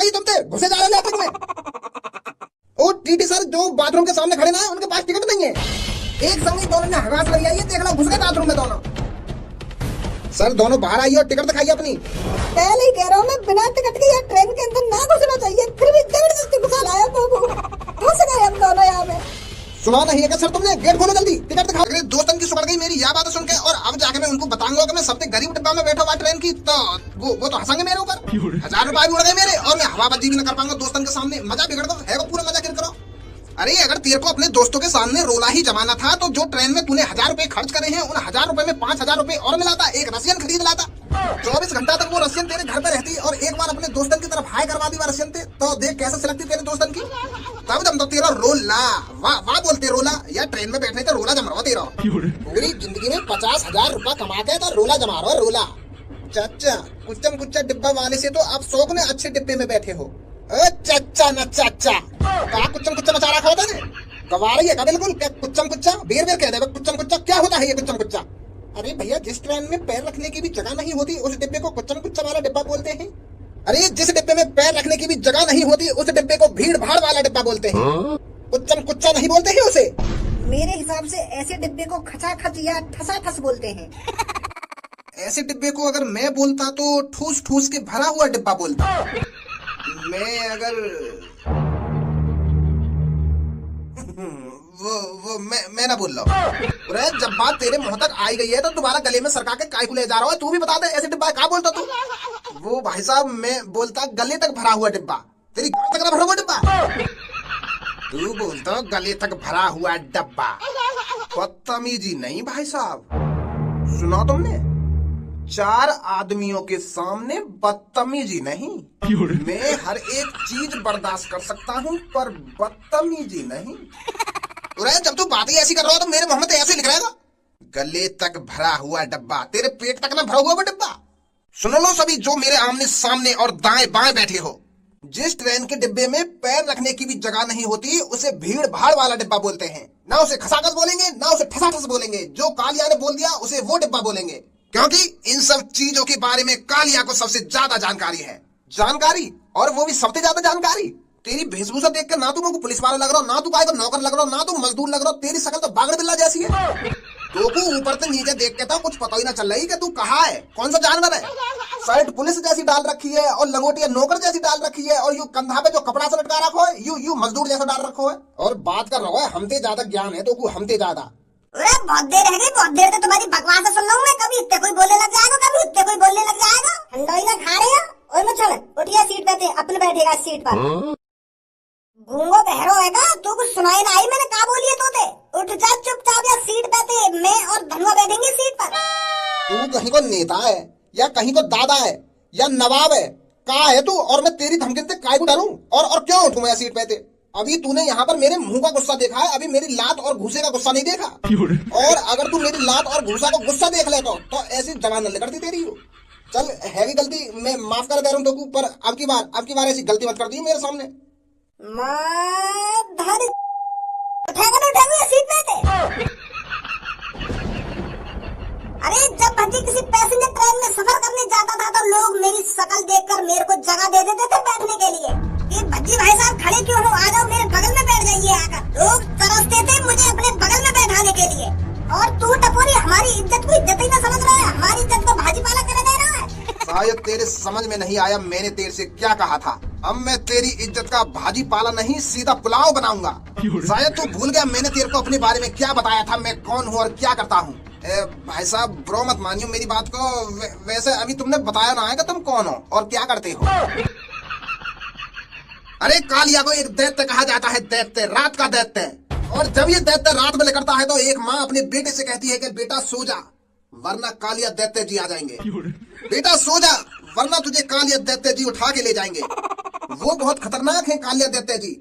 गई तुम थे घुसे जा रहे थे में। ओ टीटी सर जो बाथरूम के सामने खड़े ना उनके पास टिकट नहीं है। एक संग ही दोनों ने हगास लगी आई है, देख लो घुस गए बाथरूम में दोनों। सर दोनों बाहर आइए और टिकट दिखाइए अपनी। पहले ही कह रहा हूँ मैं, बिना टिकट के यहाँ ट्रेन के अंदर ना घुसना चाहिए, फिर भी जबरदस्ती घुसा लाया बाबू। घुस गए हम दोनों यहाँ पे। सुना नहीं है क्या सर तुमने? गेट खोलो जल्दी, टिकट दिखाओ। अरे दोस्तन की सुधर गई मेरी यह बात सुन के, और अब जाके मैं उनको बताऊंगा कि मैं सबसे गरीब डिब्बा में बैठा हुआ ट्रेन की, तो वो तो हंसेंगे मेरे ऊपर। 1000 रुपए भी उड़ गए मेरे, और मैं हवाबाजी भी न कर पाऊंगा दोस्तन के सामने। मजा बिगड़ दो है वो पूरा मजा गिर करो। अरे अगर तेरे को अपने दोस्तों के सामने रोला ही जमाना था तो जो ट्रेन में तूने 1000 रुपए खर्च करे हैं उन 1000 रुपए में 5000 रुपए और मिलाता, एक रसियन खरीद लाता। 24 घंटा तक वो रसियन तेरे घर पे रहती और एक बार अपने दोस्तन की तरफ हाय करवा दी वो रसियन थे, तो देख कैसे सिलकती तेरे दोस्तन की। तब जम तो तेरा रोला वाह वाह बोलते रोला, या ट्रेन में बैठने तो रोला जम रहा तेरा। पूरी जिंदगी में 50,000 रुपया कमा के तो रोला जमा रहा रोला। चाचा कुच्चम कुच्चा डिब्बा वाले से तो आप 100 गुने अच्छे डिब्बे में बैठे हो। चाचा न चाचा कहा कुच्चम कुच्चा मचा रखा होता है, गवा रही है का बिल्कुल। कुच्चम कुच्चा बेर बेर कह दे कुच्चम कुच्चा, क्या होता है ये कुच्चम कुच्चा? अरे भैया जिस ट्रेन में पैर रखने की भी जगह नहीं होती उस डिब्बे को कुच्चम कुच्चा वाला डिब्बा बोलते हैं। अरे जिस डिब्बे में पैर रखने की भी जगह नहीं होती उस डिब्बे को भीड़ भाड़ वाला डिब्बा बोलते हैं, कुच्चम कुच्चा नहीं बोलते हैं उसे। मेरे हिसाब से ऐसे डिब्बे को खचा खच या ठसा ठस बोलते हैं। ऐसे डिब्बे को अगर मैं बोलता तो ठूस ठूस के भरा हुआ डिब्बा बोलता। मैं अगर वो मैं ना बोल रहा हूँ। जब बात तेरे मुंह तक आई गई है तो दोबारा गले में सरका के काय को ले जा रहा है। तू भी बता दे ऐसे डिब्बा क्या बोलता तू? वो भाई साहब मैं बोलता गले तक भरा हुआ डिब्बा। तेरी गांड तक ना भरा हुआ डिब्बा। तू बोलता गले तक भरा हुआ डब्बा। बदतमीजी नहीं भाई साहब, सुना तुमने? 4 आदमियों के सामने बदतमीजी नहीं। मैं हर एक चीज बर्दाश्त कर सकता हूँ पर बदतमीजी नहीं। जब तू बातें ऐसी कर रहा हो तो मेरे मोहम्मद ऐसे लिख रहेगा गले तक भरा हुआ डब्बा, तेरे पेट तक ना भरा हुआ वो डिब्बा। सुन लो सभी जो मेरे आमने सामने और दाएं बाएं बैठे हो, जिस ट्रेन के डिब्बे में पैर रखने की भी जगह नहीं होती उसे भीड़ भाड़ वाला डिब्बा बोलते हैं। ना उसे खसाखस बोलेंगे ना उसे ठसाठस बोलेंगे। जो कालिया ने बोल दिया उसे वो डिब्बा बोलेंगे, क्योंकि इन सब चीजों के बारे में कालिया को सबसे ज्यादा जानकारी है। जानकारी, और वो भी सबसे ज्यादा जानकारी। तेरी वेशभूषा देख कर ना तू मुझको पुलिस वाला लग रहा हो, ना तू काय को नौकर लग रहा हो, ना तू मजदूर लग रहा हो। तेरी शकल तो बागड़ बिल्ला जैसी है। तो को ऊपर से नीचे देख के तो कुछ पता ही ना चल रही कि तू कहाँ है, कौन सा जानवर है। शर्ट पुलिस जैसी डाल रखी है और लंगोटिया नौकर जैसी डाल रखी है, और यू कंधा पे जो कपड़ा से लटका रखो है यू मजदूर जैसा डाल रखो है। और बात कर रहा है हमते ज्यादा ज्ञान है तो को हमते ज्यादा। बहुत देर रह गई, बहुत देर से तुम्हारी बकवास सुन रहा हूँ मैं। कभी इतने कोई बोलने लग जाएगा, कभी इतने कोई बोलने लग जाएगा। ठंडोई ना खा रहे हो? ओए मत छोड़, उठिए सीट पे, अपने बैठेगा सीट पर। गूंगो बहरो है का? तू कुछ सुनाई ना आई मैंने कहा बोली है तोते? उठ जा चुपचाप, या सीट पे मैं और धनुआ बैठेंगे सीट पर। तू कहीं को नेता है या कहीं को दादा है या नवाब है, कहा है तू? और मैं तेरी धमकी से काय को डालूं और क्यों उठूं मैं सीट पे? अभी तूने यहाँ पर मेरे मुंह का गुस्सा देखा है, अभी मेरी लात और घूसे का गुस्सा नहीं देखा। और अगर तू मेरी लात और घूसा का गुस्सा देख ले तो ऐसी जवान न करती तेरी। चल है भी गलती, मैं माफ कर दे रहा हूँ तो पर अब की बार ऐसी गलती मत कर दी मेरे सामने। उठेगा सीट पे थे। अरे जब भट्टी किसी पैसेंजर ट्रेन में सफर करने जाता था तो लोग मेरी शक्ल देखकर मेरे को जगह दे देते थे बैठने के लिए। ये भज्जी भाई साहब खड़े क्यों हो, आ जाओ मेरे बगल में बैठ जाइए आकर। लोग तरसते थे मुझे अपने बगल में बैठाने के लिए। और तू टपोरी हमारी इज्जत को इज्जत ही ना समझ रहा है, हमारी इज्जत को भाजी पाला कर दे रहा है। शायद तेरे समझ में नहीं आया मैंने तेरे से क्या कहा था। अब मैं तेरी इज्जत का भाजी पाला नहीं सीधा पुलाव बनाऊंगा। शायद तू भूल गया मैंने तेरे को अपने बारे में क्या बताया था, मैं कौन हूँ और क्या करता हूँ। भाई साहब ब्रो मत मानियो मेरी बात को। वैसे अभी तुमने बताया ना है कि तुम कौन हो और क्या करते हो। अरे कालिया को एक दैत्य कहा जाता है, दैत्य, रात का दैत्य। और जब ये दैत्य रात में निकलता है तो एक माँ अपने बेटे से कहती है कि बेटा सो जा वरना कालिया दैत्य जी आ जाएंगे। बेटा सो जा वरना तुझे कालिया दैत्य जी उठा के ले जाएंगे। वो बहुत खतरनाक है कालिया दैत्य जी।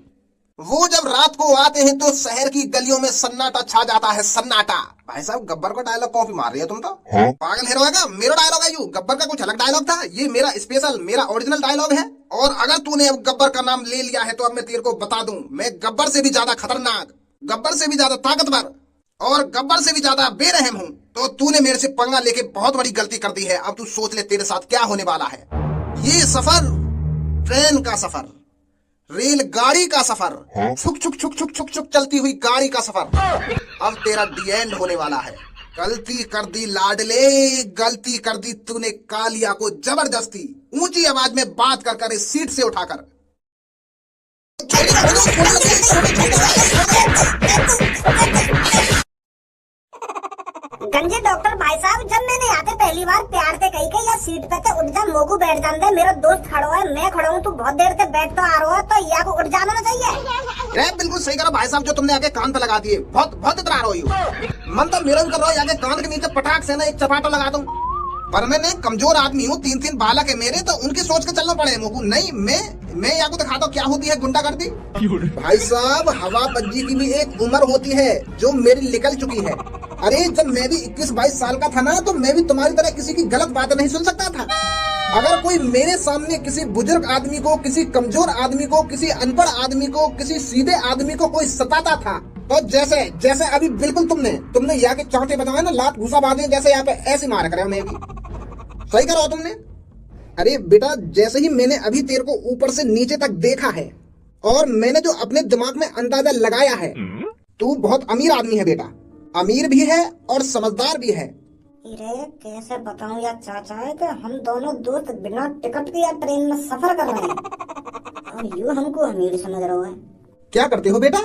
वो जब रात को आते हैं तो शहर की गलियों में सन्नाटा छा जाता है, सन्नाटा। भाई साहब गब्बर को डायलॉग कॉपी मार रही है तुम तो। पागल हीरो है का? मेरा डायलॉग है यू, गब्बर का कुछ अलग डायलॉग था, ये मेरा स्पेशल, मेरा ओरिजिनल डायलॉग है। और अगर तूने अब गब्बर का नाम ले लिया है तो अब मैं तेरे को बता दूं, मैं गब्बर से भी ज्यादा खतरनाक, गब्बर से भी ज्यादा ताकतवर और गब्बर से भी ज्यादा बेरहम हूँ। तो तूने मेरे से पंगा लेके बहुत बड़ी गलती कर दी है। अब तू सोच ले तेरे साथ क्या होने वाला है। ये सफर ट्रेन का सफर, रेलगाड़ी का सफर, छुक छुक छुक छुक छुक छुक चलती हुई गाड़ी का सफर। अब तेरा दी एंड होने वाला है। गलती कर दी लाडले, गलती कर दी तूने कालिया को जबरदस्ती ऊंची आवाज में बात कर कर इस सीट से उठाकर। गंजे डॉक्टर भाई साहब, जब मैंने आते पहली बार प्यार से कही के या सीट पे ते उठ जा, मोगू बैठ जान दे, मेरा दोस्त खड़ो है, मैं खड़ा हूँ, तू बहुत देर से बैठ तो आ रहा है, तो या को उठ जाना ना चाहिए। बिल्कुल सही करो भाई साहब, जो तुमने आगे कान पे लगा दिए, बहुत बहुत इतरा रही हो। मन तो मेरा कर रहा है आगे कान के नीचे पटाख से ना एक चपाटा लगा दूं, पर मैं कमजोर आदमी हूँ, 3-3 बालक है मेरे, तो उनकी सोच के चलना पड़े मोगू। नहीं, मैं या को दिखाता हूँ क्या होती है गुंडागर्दी। भाई साहब, हवा बज्जी की भी एक उम्र होती है जो मेरी निकल चुकी है। अरे जब मैं भी 21-22 साल का था ना, तो मैं भी तुम्हारी तरह किसी की गलत बातें नहीं सुन सकता था। अगर कोई मेरे सामने किसी बुजुर्ग आदमी को, किसी कमजोर आदमी को, किसी अनपढ़ आदमी को, किसी सीधे आदमी को कोई सताता था, तो जैसे जैसे अभी बिल्कुल तुमने यहाँ के चांटे बताए ना, लात घुसा बांधे जैसे यहाँ पे ऐसे मार करे। मैं भी सही करो तुमने। अरे बेटा, जैसे ही मैंने अभी तेरे को ऊपर से नीचे तक देखा है और मैंने जो अपने दिमाग में अंदाजा लगाया है, तू बहुत अमीर आदमी है बेटा, अमीर भी है और समझदार भी है। अरे कैसे बताऊं यार चाचा, है कि हम दोनों दोस्त बिना टिकट के यार ट्रेन में सफर कर रहे हैं और यूं हमको अमीर समझ रहे हो। क्या करते हो बेटा?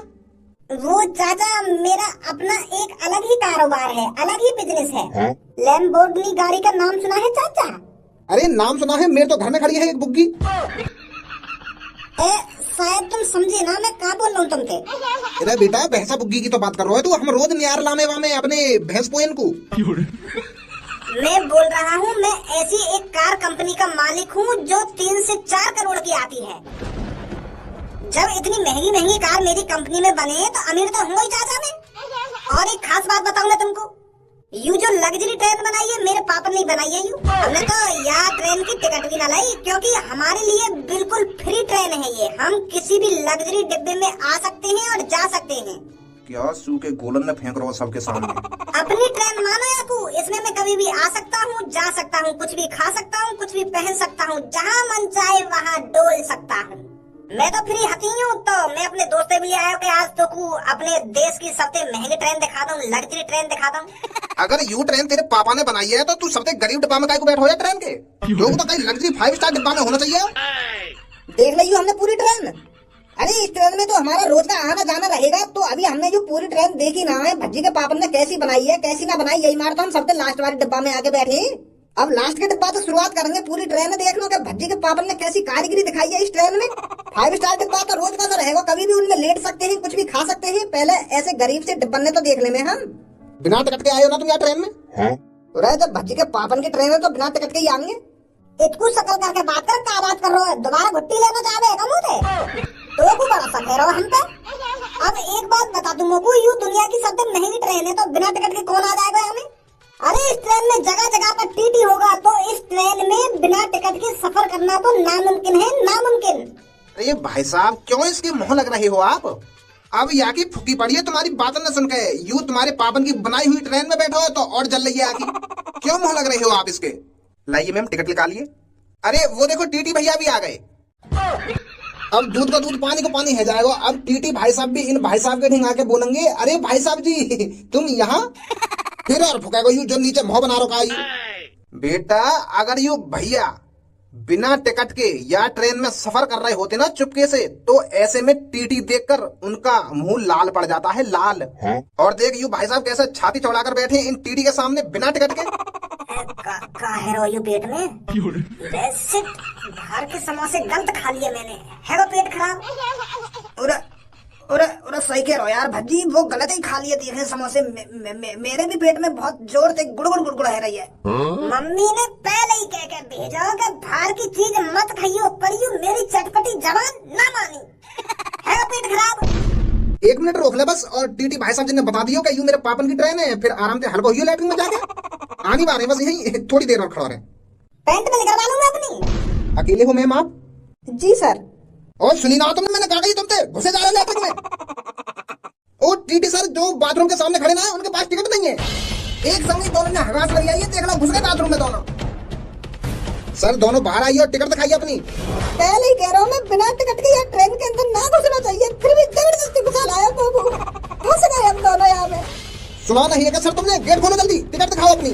वो चाचा, मेरा अपना एक अलग ही कारोबार है, अलग ही बिजनेस है। लैम्बोर्गिनी गाड़ी का नाम सुना है चाचा? अरे नाम सुना है, मेरे तो घर में खड़ी है एक बुग्गी। शायद तुम समझे ना मैं क्या बोल रहा हूँ तुमसे। अरे बेटा, भैंसा बुग्गी की तो बात कर रहा है तू, हम रोज नियार लामे वामे अपने भैंस पोयन को। मैं बोल रहा हूँ, मैं ऐसी एक कार कंपनी का मालिक हूँ जो 3 से 4 करोड़ की आती है। जब इतनी महंगी महंगी कार मेरी कंपनी में बने तो अमीर तो होंगे ही चाचा मैं। और एक खास बात बताऊंगा तुमको, यू जो लग्जरी ट्रेन बनाई है मेरे पापा ने बनाई है। यू हमने तो यहाँ ट्रेन की टिकट भी ना लाई, क्योंकि हमारे लिए बिल्कुल फ्री ट्रेन है ये। हम किसी भी लग्जरी डिब्बे में आ सकते हैं और जा सकते हैं। क्या सू के गोलन में फेंक रहा सबके सामने? अपनी ट्रेन मानो याकू, इसमें मैं कभी भी आ सकता हूँ, जा सकता हूँ, कुछ भी खा सकता हूँ, कुछ भी पहन सकता हूँ, जहाँ मन चाहे वहाँ डोल सकता हूँ। मैं तो फ्री हती हूँ, तो मैं अपने दोस्त भी आया कि आज तो को अपने देश की सबसे महंगी ट्रेन दिखा दूँ, लग्जरी ट्रेन दिखा दूँ। अगर यू ट्रेन तेरे पापा ने बनाई है तो तू सबसे गरीब डिब्बा में काहे को बैठो है ट्रेन के? लोग तो कहीं लग्जरी 5 स्टार डिब्बा में होना चाहिए। देख लियो हमने पूरी ट्रेन। अरे इस ट्रेन में तो हमारा रोज का आना जाना रहेगा। तो अभी हमने जो पूरी ट्रेन देखी ना है, भज्जी के पापा ने कैसी बनाई है कैसी ना बनाई, यही मार तो हम सबसे लास्ट वाले डिब्बा में आके बैठे। अब लास्ट के डिब्बा तो शुरुआत करेंगे पूरी ट्रेन में। देख लो कि भज्जी के पापा ने कैसी कारीगरी दिखाई है इस ट्रेन में। 5 स्टार डिब्बा तो रोज का तो रहेगा, कभी भी उनमें लेट सकते हैं, कुछ भी खा सकते हैं। पहले ऐसे गरीब से डिब्बा ने तो देख ले में हम। बिना टिकट के आए हो ना तुम यहाँ ट्रेन में? जब भज्जी के पापन की ट्रेन है तो बिना टिकट के ही आएंगे। इतकू शकल करके बात कर, क्या बात कर रहे हो? दोबारा घुट्टी लेना चाहे मुझे तो को बड़ा सा कह रहा हम पे। अब एक बात बता दूं मोकू, यू दुनिया की सबसे महंगी ट्रेन है तो बिना टिकट के कौन आ जाएगा हमें? अरे इस ट्रेन में जगह जगह पर टीटी होगा, तो इस ट्रेन में बिना टिकट के सफर करना तो नामुमकिन है, नामुमकिन। अरे भाई साहब, क्यों इसके मुंह लग रहे हो आप? अब यहाँ की फुकी पड़ी है तुम्हारी बातों ने सुन के। यू तुम्हारे पापन की बनाई हुई ट्रेन में बैठो है तो और जल रही है आगे। क्यों मुंह लग रहे हो आप इसके? लाइए मैम, टिकट निकालिए। अरे वो देखो टीटी भैया भी आ गए। अब दूध का दूध पानी को पानी है जाएगा। अब टीटी भाई साहब भी इन भाई साहब के ढिंगा के बोलेंगे, अरे भाई साहब जी तुम यहाँ? फिर और फुकेगा यू जो नीचे मुंह बना रखा है। बेटा, अगर यू भैया बिना टिकट के या ट्रेन में सफर कर रहे होते ना चुपके से, तो ऐसे में टीटी देखकर उनका मुंह लाल पड़ जाता है, लाल। और देख यू भाई साहब कैसे छाती चौड़ाकर बैठे इन टीटी के सामने बिना टिकट के। का यू पेट में बाहर के समोसे गलत खा लिए मैंने, है वो पेट खराब। उरे सही कह रहो यार भज्जी, वो गलत ही खा लिए देखे समोसे। मेरे भी पेट में बहुत जोर से गुड़गुड़ है रही है। मम्मी ने पहले ही कह के भेजा कि बाहर की चीज मत खाइयो, पर यू मेरी चटपटी जबान ना मानी, है पेट खराब। 1 मिनट रोक ले बस, और टीटी भाई साहब जी ने बता दियो कि यू मेरे पापन की ट्रेन है, फिर आराम से हल्का हुई लैट्रिन में जाके आनी बार है, बस यही थोड़ी देर और खड़ा रहे। पैंट में निकलवा लूंगा अपनी। अकेले हो मैम आप? जी सर। और सुनी ना तुमने, मैंने कहा तुमसे घुसे जा रहे लैट्रिन में। ओ टीटी सर जो बाथरूम के सामने खड़े ना, उनके पास टिकट नहीं है। एक संग दोनों ने हगास लगाई है, देख लो घुस गए बाथरूम में दोनों। सर दोनों बाहर आइए और टिकट दिखाइए अपनी। पहले ही कह रहा हूँ मैं, बिना टिकट के यहाँ ट्रेन के अंदर ना घुसना चाहिए, फिर भी जबरदस्ती घुसा लाया बाबू। घुस गए हम दोनों यहाँ पे। सुना नहीं है क्या सर तुमने? गेट खोलो जल्दी, टिकट दिखाओ अपनी।